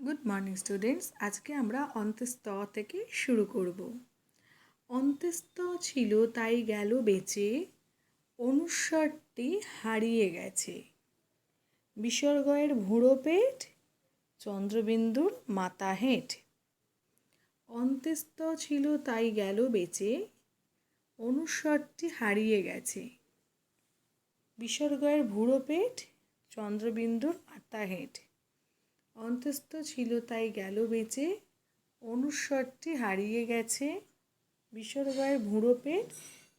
Good morning students. আজকে আমরা অন্ত্যেস্ত থেকে শুরু করব। অন্ত্যেস্ত ছিল তাই গেল বেঁচে, অনুস্বরটি হারিয়ে গেছে। বিসর্গয়ের ভুঁড়ো পেট, চন্দ্রবিন্দুর মাথা হেঁট। অন্ত্যেস্ত ছিল তাই গেল বেঁচে, অনুস্বরটি হারিয়ে গেছে। বিসর্গয়ের ভুঁড়ো পেট, চন্দ্রবিন্দুর মাথা হেঁট। অন্ত্যেস্ত ছিল তাই গেল বেঁচে, অনুস্বরটি হারিয়ে গেছে। বিসর্গয়ের ভুঁড়ো পেট,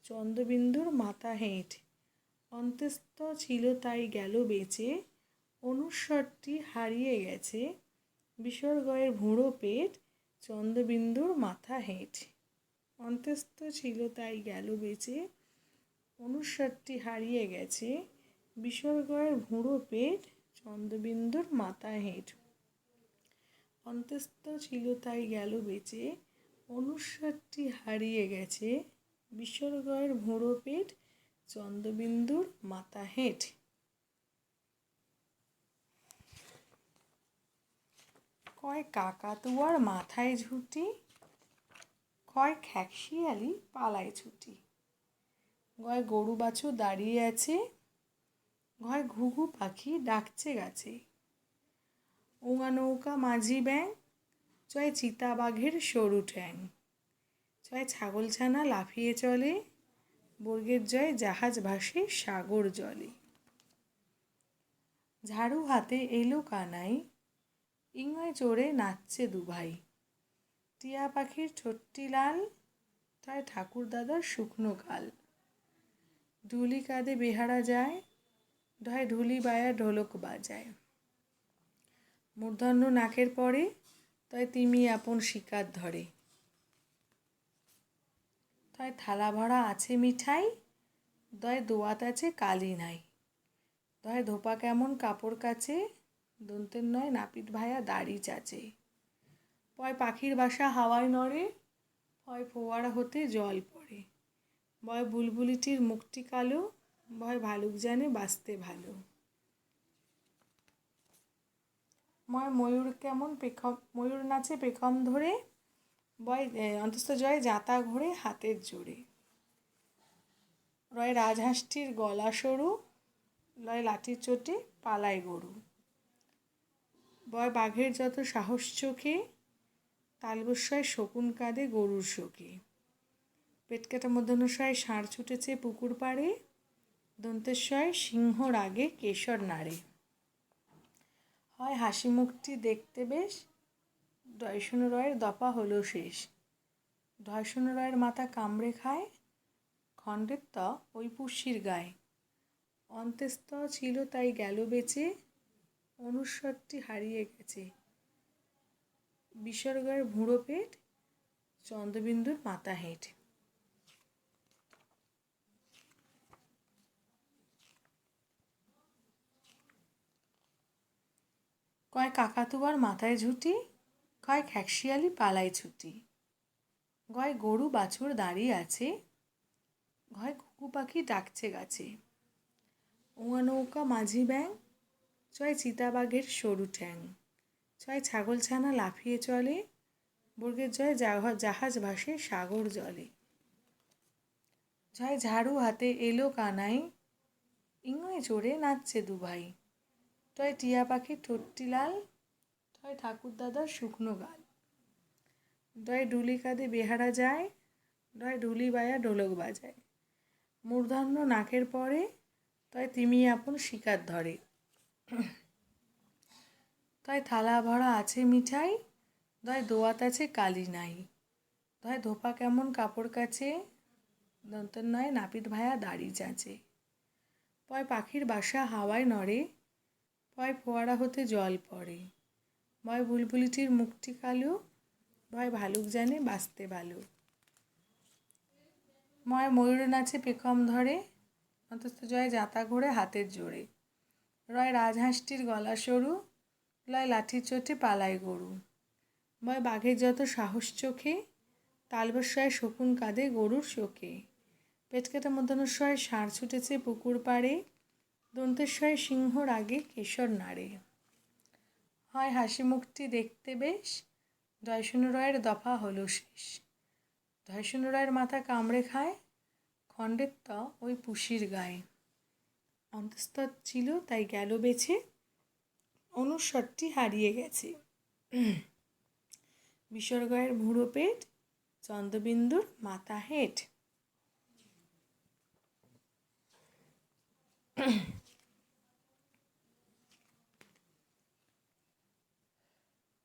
চন্দ্রবিন্দুর মাথা হেঁট। অন্ত্যেস্ত ছিল তাই গেল বেঁচে, অনুস্বরটি হারিয়ে গেছে। বিসর্গয়ের ভুঁড়ো পেট, চন্দ্রবিন্দুর মাথা হেঁট। অন্ত্যেস্ত ছিল তাই গেল বেঁচে, অনুস্বরটি হারিয়ে গেছে। বিসর্গয়ের ভুঁড়ো পেট, চন্দ্রবিন্দুর মাথা হেঁট। অন্ত্যেস্ত ছিল তাই গেল বেঁচে, অনুস্বরটি হারিয়ে গেছে। বিসর্গয়ের ভুঁড়ো পেট, চন্দ্রবিন্দুর মাথা হেঁট। কয় কাকাতুয়ার মাথায় ঝুঁটি, কয় খ্যাকশিয়ালি পালায় ছুটি। গয় গরু বাছুর দাঁড়িয়ে আছে, ঘয় ঘুঘু পাখি ডাকছে গাছে। ওঙা নৌকা মাঝি ব্যাং, চয় চিতাবাঘের সরু ঠ্যাং। চয় ছাগলছানা লাফিয়ে চলে, বর্গের জয় জাহাজ ভাসে সাগর জলে। ঝাড়ু হাতে এলো কানাই, ইংয় চড়ে নাচছে দুভাই। টিয়া পাখির ঠোঁটটি লাল, তাই ঠাকুর দাদার শুকনো গাল। ঢুলি কাঁধে বেহারা যায়, ধয় ঢুলি বায়া ঢোলক বাজায়। মূর্ধন্য নাকের পরে, তয় তিমি আপন শিকার ধরে। তয় থালা ভরা আছে মিঠাই, দয় দোয়াত আছে কালি নাই। দয় ধোপা কেমন কাপড় কাচে, দন্তের নয় নাপিত ভায়া দাড়ি চাচে। পয় পাখির বাসা হাওয়ায় নড়ে, ভয় ফোয়ারা হতে জল পড়ে। বয় বুলবুলিটির মুখটি কালো, ভয় ভালুক জানে বাঁচতে ভালো। ময়ূর নাচে পেখম ধরে, বয় অন্তস্থ জয় জাঁতা ঘোরে হাতের জোরে। রয় রাজহাঁসটির গলা সরু, লয় লাঠির চোটে পালায় গরু। বয় বাঘের যত সাহস চোখে, তালবস্যয় শকুন কাঁদে গরুর শোকে। পেটকাটা মূর্ধন্যস্বয় ষাঁড় ছুটেছে পুকুর পাড়ে, দন্তেশ্বয় সিংহ রাগে কেশর নাড়ে। হয় হাসি মুখটি দেখতে বেশ, ডয়শূন্য রয়ের দপা হলো শেষ। ঢয়শূন্য রয়ের মাথা কামড়ে খায়, খণ্ডের ত ওই পুষ্যির গায়ে। অন্ত্যেস্ত ছিল তাই গেল বেঁচে, অনুস্বরটি হারিয়ে গেছে। বিসর্গয়ের ভুঁড়ো পেট, চন্দ্রবিন্দুর মাথা হেঁট। কয় কাকাতুয়ার মাথায় ঝুঁটি, কয় খ্যাকশিয়ালি পালায় ছুটি। গয় গরু বাছুর দাঁড়িয়ে আছে, ঘয় ঘুঘু পাখি ডাকছে গাছে। ওঙা নৌকা মাঝি ব্যাং, চয় চিতাবাঘের সরু ঠ্যাং। চয় ছাগলছানা লাফিয়ে চলে, বর্গের জয় জাহাজ ভাসে সাগর জলে। জয় ঝাড়ু হাতে এলো কানাই, ইংয় চড়ে নাচছে দুভাই। টয় টিয়া পাখির ঠোঁটটি লাল, টয় ঠাকুর দাদার শুকনো গাল। ডয় ঢুলি কাঁধে বেহারা যায়, ডয় ঢুলি বায়া ঢোলক বাজায়। মূর্ধন্য নাকের পরে, তয় তিমি আপন শিকার ধরে। তয় থালা ভরা আছে মিঠাই, দয় দোয়াত আছে কালি নাই। দয় ধোপা কেমন কাপড় কাচে, দন্তের নয় নাপিত ভায়া দাড়ি চাচে। পয় পাখির বাসা হাওয়ায় নড়ে, পয় ফোয়ারা হতে জল পড়ে। বয় বুলবুলিটির মুখটি কালো, ভয় ভালুক জানে বাঁচতে ভালো। ময়ূর নাচে পেখম ধরে, অন্তস্থ জয় জাঁতা ঘোরে হাতের জোরে। রয় রাজহাঁসটির গলা সরু, লয় লাঠির চোটে পালায় গরু। বয় বাঘের যত সাহস চোখে, তালবস্যয় শকুন কাঁদে গরুর শোকে। পেটকাটা মূর্ধন্যস্বয় ষাঁড় ছুটেছে পুকুর পাড়ে, দন্তেশ্বয় সিংহ রাগে কেশর নাড়ে। হয় হাসি মুখটি দেখতে বেশ, দয়শূন্য রয়ের দফা হলো শেষ। দয়শূন্য রয়ের মাথা কামড়ে খায়, খণ্ডের ত ওই পুষির গায়ে। অন্তস্তৎ ছিল তাই গেল বেছে, অনুস্বরটি হারিয়ে গেছে। বিসর্গয়ের ভুঁড়ো পেট, চন্দ্রবিন্দুর মাথা হেঁট।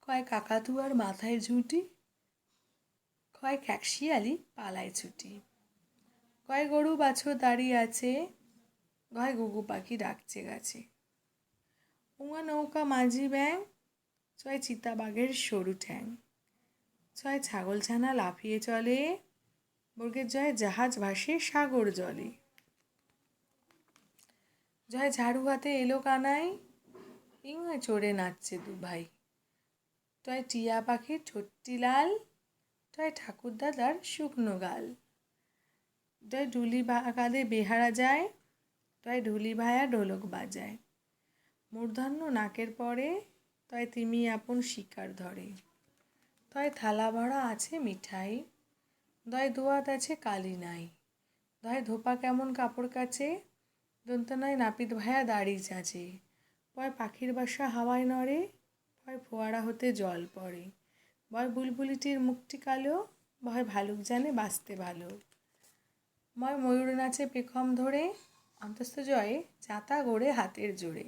কয় কাকাতুয়ার মাথায় ঝুঁটি, কয় খ্যাকশিয়ালি পালায় ছুটি। কয় গরু বাছুর দাঁড়িয়ে আছে, কয় ঘুঘু পাখি ডাকছে গাছে। উঙা নৌকা মাঝি ব্যাং, ছয় চিতাবাঘের সরু ঠ্যাং। ছয় ছাগল ছানা লাফিয়ে চলে, বর্গের জয় জাহাজ ভাসে সাগর জলে। জয় ঝাড়ু হাতে এলো কানাই, ইংয় চড়ে নাচছে দু ভাই। টয় টিয়া পাখির ঠোঁটটি লাল, টয় ঠাকুর দাদার শুকনো গাল। টয় ঢুলি কাঁধে বেহারা যায়, টয় ঢুলি ভায়া ঢোলক বাজায়। মূর্ধন্য নাকের পরে, টয় তিমি আপন শিকার ধরে। টয় থালা ভরা আছে মিঠাই, দয় দোয়াত আছে কালি নাই। দয় ধোপা কেমন কাপড় কাচে, দন্তনায় নাপিত ভায়া দাড়ি চাচে। পয় পাখির বাসা হাওয়ায় নড়ে, ভয় ফোয়ারা হতে জল পড়ে। ভয় বুলবুলিটির মুখটি কালো, ভয় ভালুক জানে বাঁচতে ভালো। ময় ময়ূর নাচে পেখম ধরে, অন্তস্থ জয়ে চাতা গড়ে হাতের জোরে।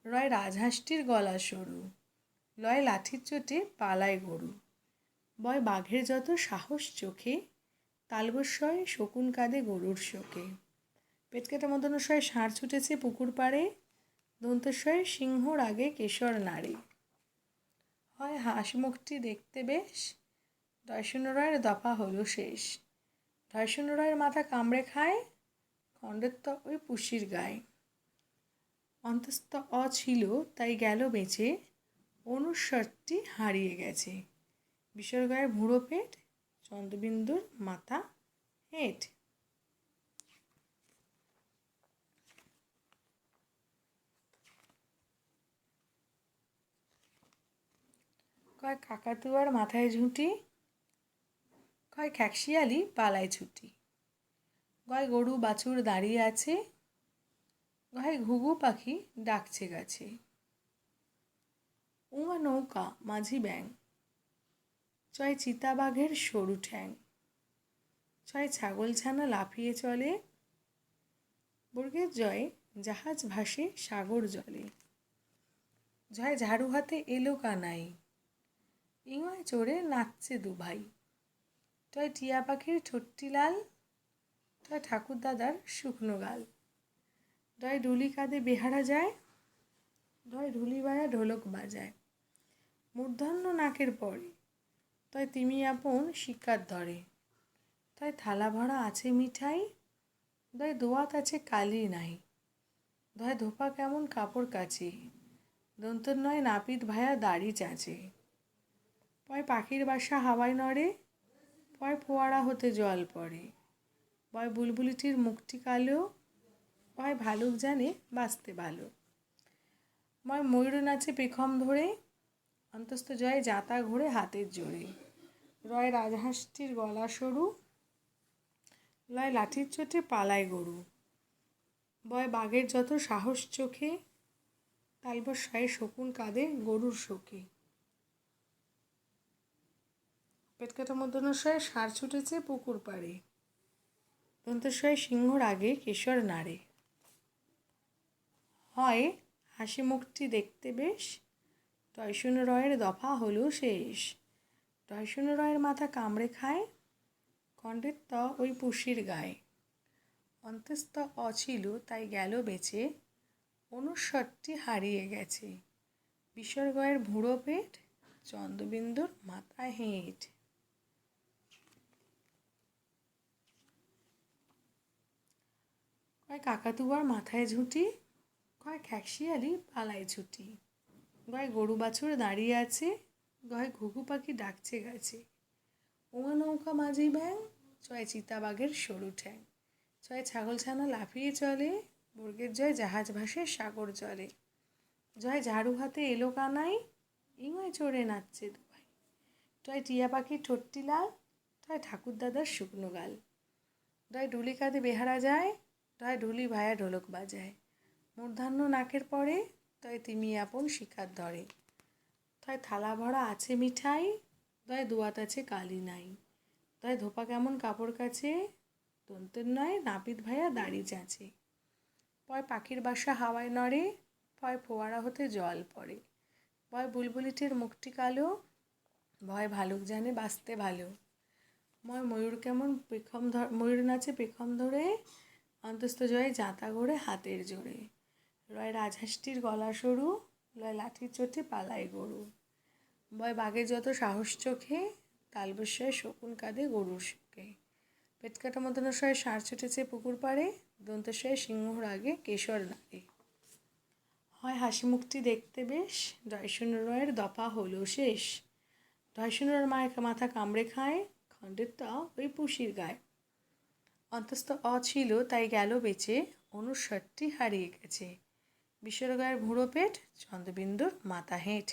রয় রাজহাঁসটির গলা সরু, লয় লাঠির চোটে পালায় গরু। বয় বাঘের যত সাহস চোখে, তালবস্বয় শকুন কাঁদে গরুর শোকে। পেটকাটা মদনস্বয়ে ষাঁড় ছুটেছে পুকুর পাড়ে, দন্তস্বয়ে সিংহর আগে কেশর নাড়ে। হয় হাসি মুখটি দেখতে বেশ, দয়শূন্য রয়ের দফা হলো শেষ। দয়শূন্য রয়ের মাথা কামড়ে খায়, খণ্ডের ত ওই পুষির গায়ে। অন্তস্থ অ ছিল তাই গেল বেঁচে, অনুস্বরটি হারিয়ে গেছে। বিসর্গয়ের ভুঁড়ো পেট, চন্দ্রবিন্দুর মাথা হেঁট। কয় কাকাতুয়ার মাথায় ঝুঁটি, কয় খ্যাকশিয়ালি পালায় ছুটি। কয় গরু বাছুর দাঁড়িয়ে আছে, কয় ঘুঘু পাখি ডাকছে গাছে। উঙা নৌকা মাঝি ব্যাং, চয় চিতাবাঘের সরু ঠ্যাং। ছয় ছাগল ছানা লাফিয়ে চলে, বর্গের জয়ে জাহাজ ভাসে সাগর জলে। জয় ঝাড়ু হাতে এলো কানাই, ইংয় চড়ে নাচছে দু ভাই। টয় টিয়া পাখির ঠোঁটটি লাল, টয় ঠাকুর দাদার শুকনো গাল। ডয় ঢুলি কাঁধে বেহারা যায়, ডয় ঢুলি বায়া ঢোলক বাজায়। মূর্ধন্য নাকের পরে, তয় তিমি আপন শিকার ধরে। তয় থালা ভরা আছে মিঠাই, দয় দোয়াত আছে কালি নাই। দয় ধোপা কেমন কাপড় কাচে, দন্তন্বয় নাপিত ভায়া দাড়ি চাচে। পয় পাখির বাসা হাওয়ায় নড়ে, পয় ফোয়ারা হতে জল পড়ে। পয় বুলবুলিটির মুখটি কালো, পয় ভালুক জানে বাঁচতে ভালো। ময় ময়ূর নাচে পেখম ধরে, অন্তস্থ জয়ে জাঁতা ঘোরে হাতের জোরে। রয় রাজহাঁসটির গলা সরু, লয় লাঠির চোটে পালায় গরু। বয় বাঘের যত সাহস চোখে, তালবস্বয়ে শকুন কাঁদে গরুর শোকে। পেটকাটা মধ্যনস্বয়ে ষাঁড় ছুটেছে পুকুর পাড়ে, দন্তস্বয়ে সিংহর আগে কেশর নাড়ে। হয় হাসি মুখটি দেখতে বেশ, দয়শূন্য রয়ের দফা হলো শেষ। দয়শূন্য রয়ের মাথা কামড়ে খায়, খণ্ডের ত ওই পুষির গায়ে। অন্তস্থ অ ছিল তাই গেল বেঁচে, অনুস্বরটি হারিয়ে গেছে। বিসর্গয়ের ভুঁড়ো পেট, চন্দ্রবিন্দুর মাথা হেঁট। কয় কাকাতুয়ার মাথায় ঝুঁটি, কয় খ্যাকশিয়ালি পালায় ছুটি। গয় গরু বাছুর দাঁড়িয়ে আছে, গয় ঘুঘু পাখি ডাকছে গাছে। উঙা নৌকা মাঝি ব্যাং, চয় চিতাবাঘের সরু ঠ্যাং। ছয় ছাগল ছানা লাফিয়ে চলে, বর্গের জয় জাহাজ ভাসে সাগর জলে। জয় ঝাড়ু হাতে এলো কানাই, ইঙোয় চড়ে নাচছে দুবাই। টয় টিয়া পাখির ঠোঁটটি লাল, টয় ঠাকুর দাদার শুকনো গাল। টয় ডুলি কাঁধে বেহারা যায়, টয় ঢুলি ভায়া ঢোলক বাজায়। মূর্ধান্য নাকের পরে, তয় তিমি আপন শিকার ধরে। তয় থালা ভরা আছে মিঠাই, তয় দুয়াত আছে কালি নাই। তয় ধোপা কেমন কাপড় কাছে, দন্তের নয় নাপিত ভাইয়া দাড়ি চাঁচে। পয় পাখির বাসা হাওয়ায় নড়ে, পয় ফোয়ারা হতে জল পড়ে। পয় বুলবুলিটির মুখটি কালো, ভয় ভালুক জানে বাঁচতে ভালো। ময়ূর কেমন ময়ূর নাচে পেখম ধরে, অন্তস্থ জয়ে জাঁতা গড়ে হাতের জোরে। রয় রাজহাঁসটির গলা সরু, লয় লাঠির চোটে পালায় গরু। বয় বাঘের যত সাহস চোখে, তালবস্যায় শকুন কাঁধে গরুর শোকে। পেটকাটা মদনাশয়ে ষাঁড় ছুটেছে পুকুর পাড়ে, দন্তশয়ে সিংহর আগে কেশর নাড়ে। হয় হাসি মুখটি দেখতে বেশ, জয়শূন্য রয়ের দপা হলো শেষ। জয়শূন্যর মাথা কামড়ে খায়, খণ্ডের তা ওই পুষির গায়ে। অন্তস্থ ছিল তাই গেল বেঁচে, অনুস্বরটি হারিয়ে গেছে। বিশ্বরগায়ের ভুঁড়ো পেট, চন্দ্রবিন্দুর মাথা হেঁট।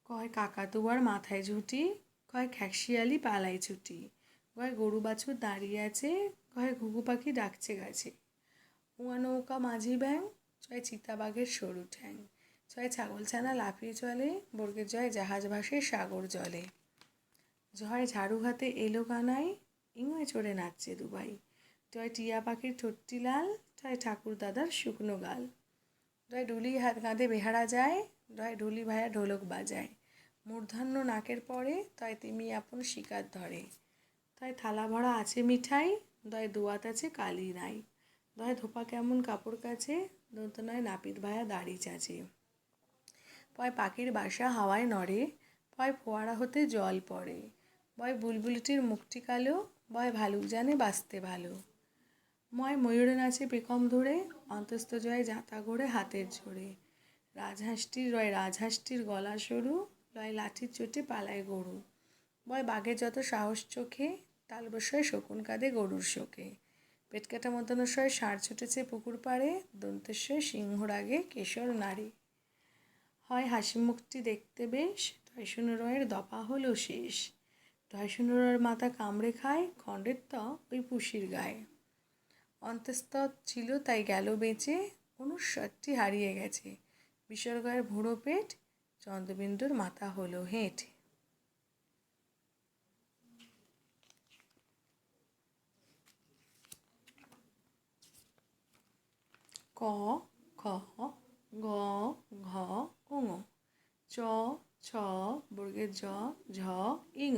কয় কাকাতুয়ার মাথায় ঝুঁটি, কয় খ্যাকশিয়ালি পালায় ছুটি। কয় গরু বাছুর দাঁড়িয়ে আছে, কয় ঘুঘু পাখি ডাকছে গাছে। উয়া নৌকা মাঝি ব্যাং, ছয় চিতাবাঘের সরু ঠ্যাং। ছয় ছাগল ছানা লাফিয়ে চলে, বর্গের জয় জাহাজ ভাসে সাগর জলে। জয় ঝাড়ু হাতে এলো কানাই, ইঙোয় চড়ে নাচছে দুবাই। জয় টিয়া পাখির ঠোঁটটি লাল, জয় ঠাকুর দাদার শুকনো গাল। জয় ডুলি কাঁধে বেহারা যায়, জয় ঢুলি ভায়া ঢোলক বাজায়। মূর্ধান্য নাকের পরে, তয় তিমি আপন শিকার ধরে। তয় থালা ভরা আছে মিঠাই, দয় দুয়াত আছে কালি নাই। দয় ধোপা কেমন কাপড় কাছে, দন্ত নয় নাপিত ভায়া দাড়ি চাঁচে। পয় পাখির বাসা হাওয়ায় নড়ে, পয় ফোয়ারা হতে জল পড়ে। বয় বুলবুলিটির মুখটি কালো, বয় ভালুক জানে বাঁচতে ভালো। ময়ূরে নাচে পেখম ধরে, অন্তস্থ জয় জাঁতা ঘোরে হাতের জোরে। রাজহাঁসটির গলা সরু, লয় লাঠির চোটে পালায় গরু। বয় বাঘের যত সাহস চোখে, তালবস্যায় শকুন কাঁধে গরুর শোকে। পেটকাটা মদনাশয়ে ষাঁড় ছুটেছে পুকুর পাড়ে, দন্তেশ্বয় সিংহর আগে কেশর নাড়ে। হয় হাসি মুখটি দেখতে বেশ, জয়শূন্য রয়ের দপা হলো শেষ। জয়শূন্য রয়ের মাথা কামড়ে খায়, খণ্ডের ত ওই পুষির গায়ে। অন্তঃস্থ ছিল তাই গেল বেঁচে, অনুস্বরটি হারিয়ে গেছে। বিসর্গয়ের ভুঁড়ো পেট, চন্দ্রবিন্দুর মাথা হলো হেঁট। ক খ গ ঘ ঙ চ ছ বর্গের জ ঝ ইঙ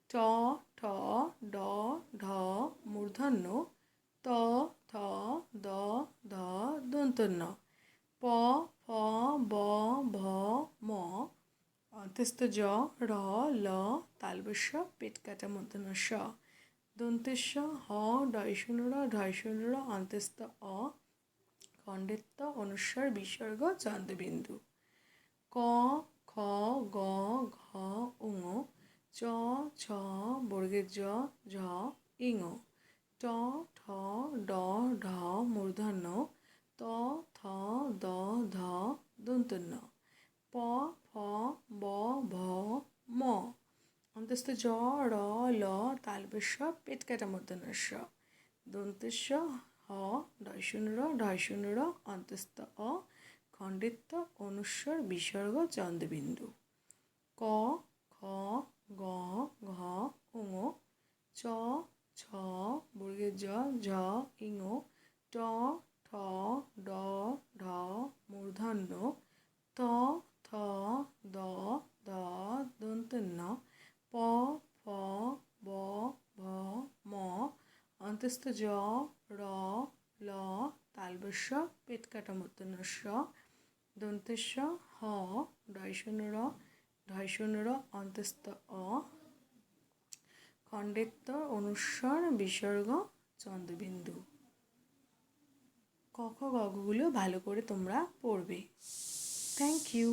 ট ঠ ড ঢ মূর্ধন্য ত থ দ ধ দন্তন্য প ফ ব ভ ম অন্তস্থ জ র ল তালবস্য পেটকাটা মূর্ধন্য স দন্তেশ্ব হ ঢয়শূন্য র অন্তস্থ অ খণ্ডেত্ব অনুস্বর বিসর্গ চন্দ্রবিন্দু। ক খ গ ঘ ঙ চ ছ বর্গের জ ঝ ইঙ ট ঠ ড ঢ মূর্ধন্য ত থ দ ধ দন্তন্য প ফ ব ভ ম অন্তস্থ জ র ল তালবস্য পেটকাটা মূর্ধন্য স দন্তেশ্ব হ ঢয়শূন্য র অন্তস্থ অ খণ্ডিত অনুস্বর বিসর্গ চন্দ্রবিন্দু। ক খ গ ঘ ঙ চ ছ বর্গের জ ঝ ইঙ ট ঠ ড ঢ মূর্ধন্য ত থ দ ধ দন্তন্য প ফ ব ভ ম অন্তস্থ জ র ল তালবস্য পেটকাটা মূর্ধন্য স দন্তেশ্ব হ ঢয়শূন্য র অন্তস্থ অ খণ্ডেত্ব অনুস্বর বিসর্গ চন্দ্রবিন্দু। ক খ গ ঘগুলো ভালো করে তোমরা পড়বে। Thank you.